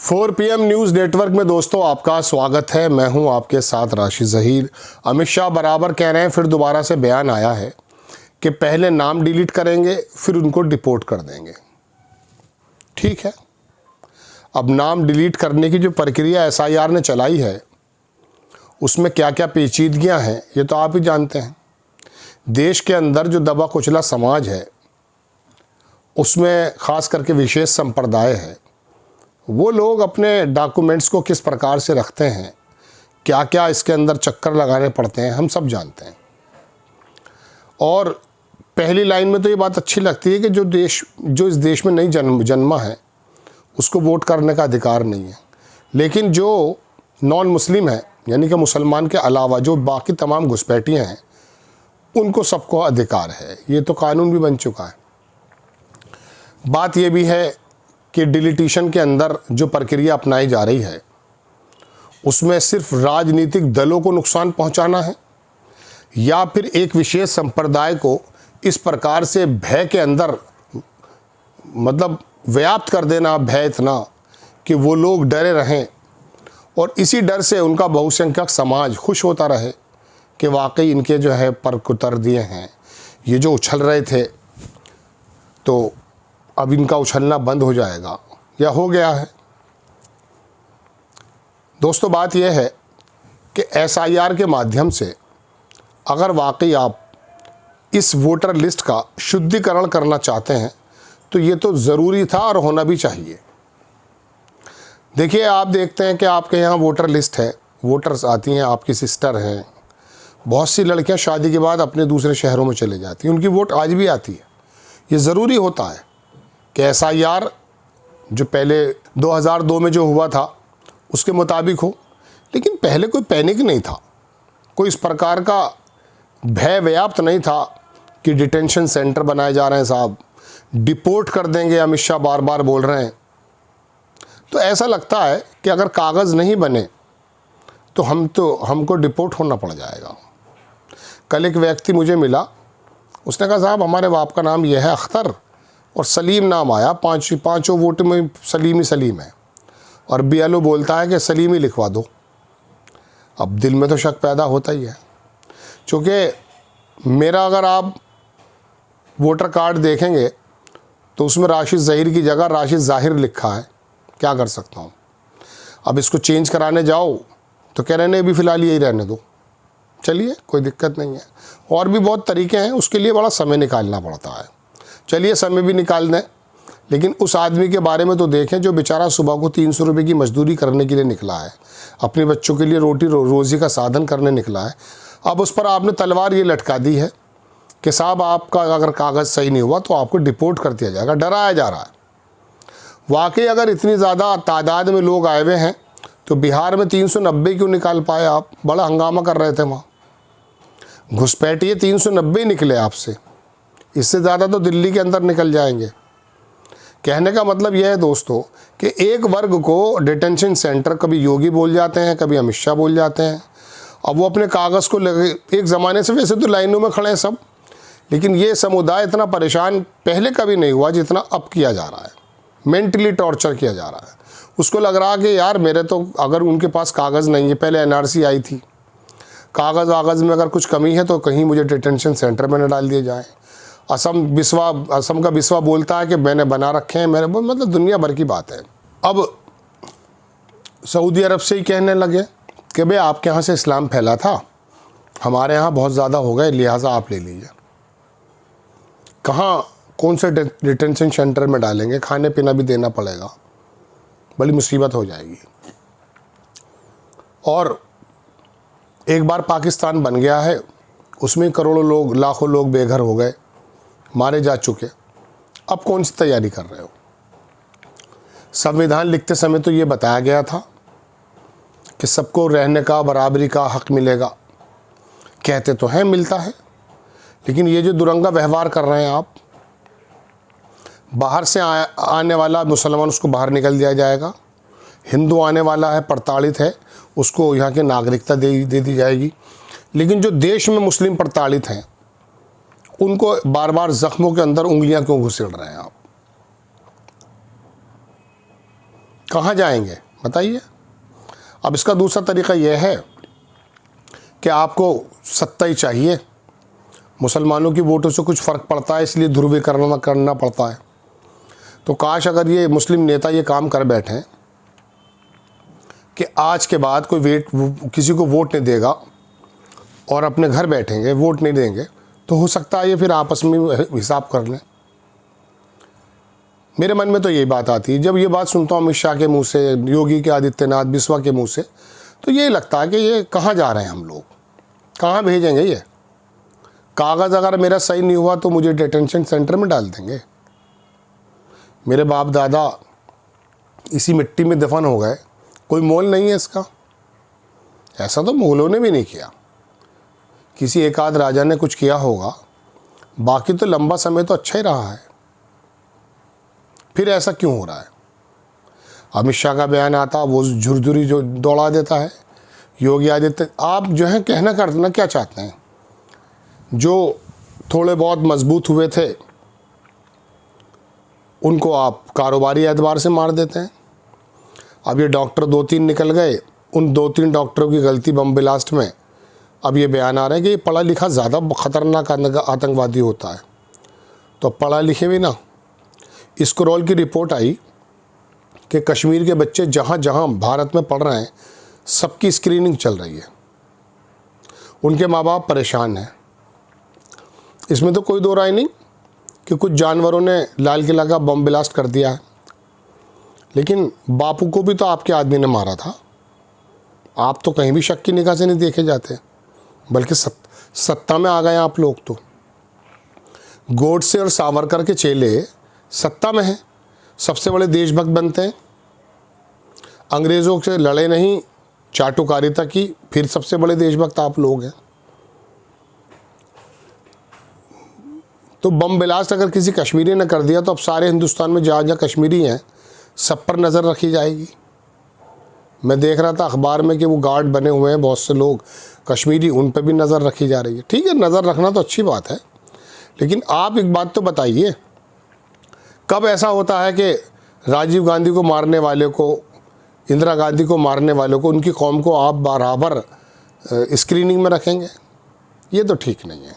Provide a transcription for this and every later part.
4 PM news network में दोस्तों आपका स्वागत है। मैं हूं आपके साथ राशिद ज़हीर। अमित शाह बराबर कह रहे हैं, फिर दोबारा से बयान आया है कि पहले नाम डिलीट करेंगे फिर उनको डिपोर्ट कर देंगे। ठीक है, अब नाम डिलीट करने की जो प्रक्रिया SIR ने चलाई है उसमें क्या क्या पेचीदगियां हैं ये तो आप ही जानते हैं। देश के अंदर जो दबा कुचला समाज है उसमें ख़ास करके विशेष संप्रदाय है, वो लोग अपने डॉक्यूमेंट्स को किस प्रकार से रखते हैं, क्या क्या इसके अंदर चक्कर लगाने पड़ते हैं, हम सब जानते हैं। और पहली लाइन में तो ये बात अच्छी लगती है कि जो इस देश में नहीं जन्मा है उसको वोट करने का अधिकार नहीं है, लेकिन जो नॉन मुस्लिम है यानी कि मुसलमान के अलावा जो बाकी तमाम घुसपैठियाँ हैं उनको सबको अधिकार है। ये तो कानून भी बन चुका है। बात ये भी है कि डिलीटिशन के अंदर जो प्रक्रिया अपनाई जा रही है उसमें सिर्फ राजनीतिक दलों को नुकसान पहुंचाना है या फिर एक विशेष संप्रदाय को इस प्रकार से भय के अंदर मतलब व्याप्त कर देना, भय इतना कि वो लोग डरे रहें और इसी डर से उनका बहुसंख्यक समाज खुश होता रहे कि वाकई इनके जो है पर कुतर दिए हैं, ये जो उछल रहे थे तो अब इनका उछलना बंद हो जाएगा या हो गया है। दोस्तों बात यह है कि SIR के माध्यम से अगर वाकई आप इस वोटर लिस्ट का शुद्धिकरण करना चाहते हैं तो ये तो ज़रूरी था और होना भी चाहिए। देखिए, आप देखते हैं कि आपके यहाँ वोटर लिस्ट है, वोटर्स आती हैं, आपकी सिस्टर हैं, बहुत सी लड़कियाँ शादी के बाद अपने दूसरे शहरों में चले जाती हैं, उनकी वोट आज भी आती है। ये ज़रूरी होता है कि SIR जो पहले 2002 में जो हुआ था उसके मुताबिक हो, लेकिन पहले कोई पैनिक नहीं था, कोई इस प्रकार का भय व्याप्त नहीं था कि डिटेंशन सेंटर बनाए जा रहे हैं, साहब डिपोर्ट कर देंगे, अमित शाह बार बार बोल रहे हैं। तो ऐसा लगता है कि अगर कागज़ नहीं बने तो हमको डिपोर्ट होना पड़ जाएगा। कल एक व्यक्ति मुझे मिला, उसने कहा साहब हमारे बाप का नाम यह है अख्तर और सलीम नाम आया, पाँचों वोट में सलीम ही सलीम है और BLO बोलता है कि सलीम ही लिखवा दो। अब दिल में तो शक पैदा होता ही है, क्योंकि मेरा अगर आप वोटर कार्ड देखेंगे तो उसमें राशिद ज़हीर की जगह राशिद ज़ाहिर लिखा है। क्या कर सकता हूँ? अब इसको चेंज कराने जाओ तो कह रहे नहीं अभी फ़िलहाल यही रहने दो। चलिए, कोई दिक्कत नहीं है, और भी बहुत तरीके हैं, उसके लिए बड़ा समय निकालना पड़ता है। चलिए समय भी निकाल दें, लेकिन उस आदमी के बारे में तो देखें जो बेचारा सुबह को 300 रुपये की मजदूरी करने के लिए निकला है, अपने बच्चों के लिए रोज़ी का साधन करने निकला है। अब उस पर आपने तलवार ये लटका दी है कि साहब आपका अगर कागज़ सही नहीं हुआ तो आपको डिपोर्ट कर दिया जाएगा, डराया जा रहा है। वाकई अगर इतनी ज़्यादा तादाद में लोग आए हुए हैं तो बिहार में 390 क्यों निकाल पाए आप? बड़ा हंगामा कर रहे थे वहाँ, घुसपैठिए 390 निकले आपसे, इससे ज़्यादा तो दिल्ली के अंदर निकल जाएंगे। कहने का मतलब यह है दोस्तों कि एक वर्ग को डिटेंशन सेंटर कभी योगी बोल जाते हैं, कभी अमित शाह बोल जाते हैं। अब वो अपने कागज़ को लगे, एक ज़माने से वैसे तो लाइनों में खड़े हैं सब, लेकिन ये समुदाय इतना परेशान पहले कभी नहीं हुआ जितना अब किया जा रहा है। मेंटली टॉर्चर किया जा रहा है। उसको लग रहा है कि यार मेरे तो अगर उनके पास कागज़ नहीं है, पहले NRC आई थी, कागज़ में अगर कुछ कमी है तो कहीं मुझे डिटेंशन सेंटर में न डाल दिए जाए। असम का बिस्वा बोलता है कि मैंने बना रखे हैं, मेरे मतलब दुनिया भर की बात है। अब सऊदी अरब से ही कहने लगे कि भाई आपके यहाँ से इस्लाम फैला था, हमारे यहाँ बहुत ज़्यादा हो गए, लिहाजा आप ले लीजिए। कहाँ कौन से डिटेंशन सेंटर में डालेंगे, खाने पीना भी देना पड़ेगा, बड़ी मुसीबत हो जाएगी। और एक बार पाकिस्तान बन गया है, उसमें करोड़ों लोग, लाखों लोग बेघर हो गए, मारे जा चुके। अब कौन सी तैयारी कर रहे हो? संविधान लिखते समय तो ये बताया गया था कि सबको रहने का, बराबरी का हक मिलेगा। कहते तो हैं मिलता है, लेकिन ये जो दुरंगा व्यवहार कर रहे हैं आप, बाहर से आने वाला मुसलमान उसको बाहर निकल दिया जाएगा, हिंदू आने वाला है प्रताड़ित है उसको यहाँ की नागरिकता दे दी जाएगी, लेकिन जो देश में मुस्लिम प्रताड़ित हैं उनको बार बार ज़ख्मों के अंदर उंगलियां क्यों घुसेड़ रहे हैं आप? कहाँ जाएंगे बताइए। अब इसका दूसरा तरीका यह है कि आपको सत्ता ही चाहिए, मुसलमानों की वोटों से कुछ फ़र्क पड़ता है इसलिए ध्रुवीकरण करना पड़ता है। तो काश अगर ये मुस्लिम नेता ये काम कर बैठें कि आज के बाद कोई किसी को वोट नहीं देगा और अपने घर बैठेंगे, वोट नहीं देंगे, तो हो सकता है ये फिर आपस में हिसाब कर लें। मेरे मन में तो यही बात आती है, जब ये बात सुनता हूँ अमित शाह के मुंह से, योगी के आदित्यनाथ बिस्वा के मुंह से, तो यही लगता है कि ये कहाँ जा रहे हैं हम लोग, कहाँ भेजेंगे ये। कागज़ अगर मेरा सही नहीं हुआ तो मुझे डिटेंशन सेंटर में डाल देंगे। मेरे बाप दादा इसी मिट्टी में दफन हो गए, कोई मोल नहीं है इसका। ऐसा तो मुगलों ने भी नहीं किया, किसी एक आध राजा ने कुछ किया होगा, बाकी तो लंबा समय तो अच्छा ही रहा है। फिर ऐसा क्यों हो रहा है? अमित शाह का बयान आता, वो झुरझुरी जो दौड़ा देता है। योगी आदित्य, आप जो है कहना करना क्या चाहते हैं? जो थोड़े बहुत मजबूत हुए थे उनको आप कारोबारी एतबार से मार देते हैं। अब ये डॉक्टर 2-3 निकल गए, उन 2-3 डॉक्टरों की गलती बम ब्लास्ट में अब ये बयान आ रहे हैं कि पढ़ा लिखा ज़्यादा ख़तरनाक आतंकवादी होता है। तो पढ़ा लिखे भी ना, स्क्रॉल की रिपोर्ट आई कि कश्मीर के बच्चे जहाँ जहाँ भारत में पढ़ रहे हैं सबकी स्क्रीनिंग चल रही है, उनके माँ बाप परेशान हैं। इसमें तो कोई दो राय नहीं कि कुछ जानवरों ने लाल किला का बम ब्लास्ट कर दिया है, लेकिन बापू को भी तो आपके आदमी ने मारा था। आप तो कहीं भी शक की निगाह से नहीं देखे जाते, बल्कि सत्ता में आ गए आप लोग। तो गोडसे और सावरकर के चेले सत्ता में हैं, सबसे बड़े देशभक्त बनते हैं। अंग्रेज़ों से लड़े नहीं, चाटुकारिता की, फिर सबसे बड़े देशभक्त आप लोग हैं। तो बम ब्लास्ट अगर किसी कश्मीरी ने कर दिया तो अब सारे हिंदुस्तान में जहाँ जहाँ कश्मीरी हैं सब पर नज़र रखी जाएगी। मैं देख रहा था अखबार में कि वो गार्ड बने हुए हैं बहुत से लोग कश्मीरी, उन पर भी नज़र रखी जा रही है। ठीक है, नज़र रखना तो अच्छी बात है, लेकिन आप एक बात तो बताइए, कब ऐसा होता है कि राजीव गांधी को मारने वाले को, इंदिरा गांधी को मारने वालों को, उनकी कौम को आप बराबर स्क्रीनिंग में रखेंगे? ये तो ठीक नहीं है,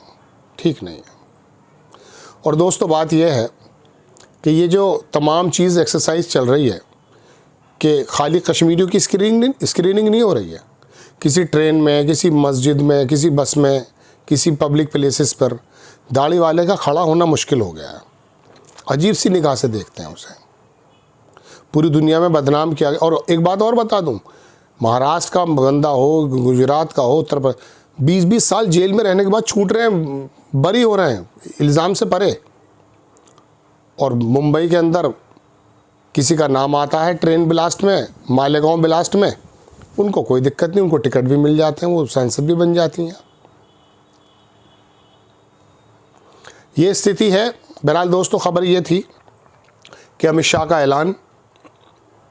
ठीक नहीं है। और दोस्तों बात यह है कि ये जो तमाम चीज़ एक्सरसाइज चल रही है कि खाली कश्मीरियों की स्क्रीनिंग नहीं हो रही है, किसी ट्रेन में, किसी मस्जिद में, किसी बस में, किसी पब्लिक प्लेसेस पर दाढ़ी वाले का खड़ा होना मुश्किल हो गया है। अजीब सी निगाह से देखते हैं उसे, पूरी दुनिया में बदनाम किया गया। और एक बात और बता दूं, महाराष्ट्र का बंदा हो, गुजरात का हो, उत्तर प्रदेश, 20-20 साल जेल में रहने के बाद छूट रहे हैं, बरी हो रहे हैं इल्ज़ाम से परे। और मुंबई के अंदर किसी का नाम आता है ट्रेन ब्लास्ट में, मालेगांव ब्लास्ट में, उनको कोई दिक्कत नहीं, उनको टिकट भी मिल जाते हैं, वो सांसद भी बन जाती हैं। ये स्थिति है। बहरहाल दोस्तों, खबर ये थी कि अमित शाह का ऐलान,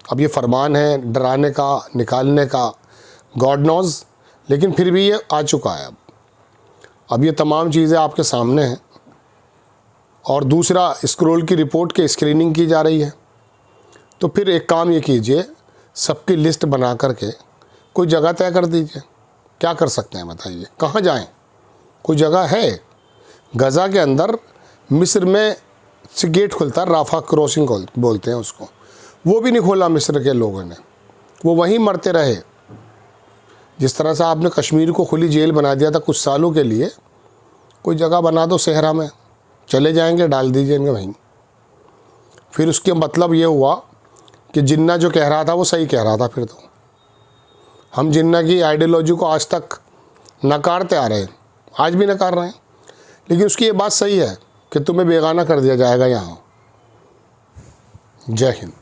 अब ये फरमान है डराने का, निकालने का, गॉड नोज़, लेकिन फिर भी ये आ चुका है। अब ये तमाम चीज़ें आपके सामने हैं। और दूसरा, स्क्रॉल की रिपोर्ट के स्क्रीनिंग की जा रही है। तो फिर एक काम ये कीजिए, सबकी लिस्ट बना करके कोई जगह तय कर दीजिए। क्या कर सकते हैं बताइए, कहाँ जाएं? कोई जगह है? गज़ा के अंदर मिस्र में से गेट खुलता है, राफा क्रॉसिंग बोलते हैं उसको, वो भी नहीं खोला मिस्र के लोगों ने, वो वहीं मरते रहे। जिस तरह से आपने कश्मीर को खुली जेल बना दिया था कुछ सालों के लिए, कोई जगह बना दो सहरा में, चले जाएंगे, डाल दीजिए इनके वहीं। फिर उसके मतलब ये हुआ कि जिन्ना जो कह रहा था वो सही कह रहा था। फिर तो हम जिन्ना की आइडियोलॉजी को आज तक नकारते आ रहे हैं, आज भी नकार रहे हैं, लेकिन उसकी ये बात सही है कि तुम्हें बेगाना कर दिया जाएगा यहाँ। जय हिंद।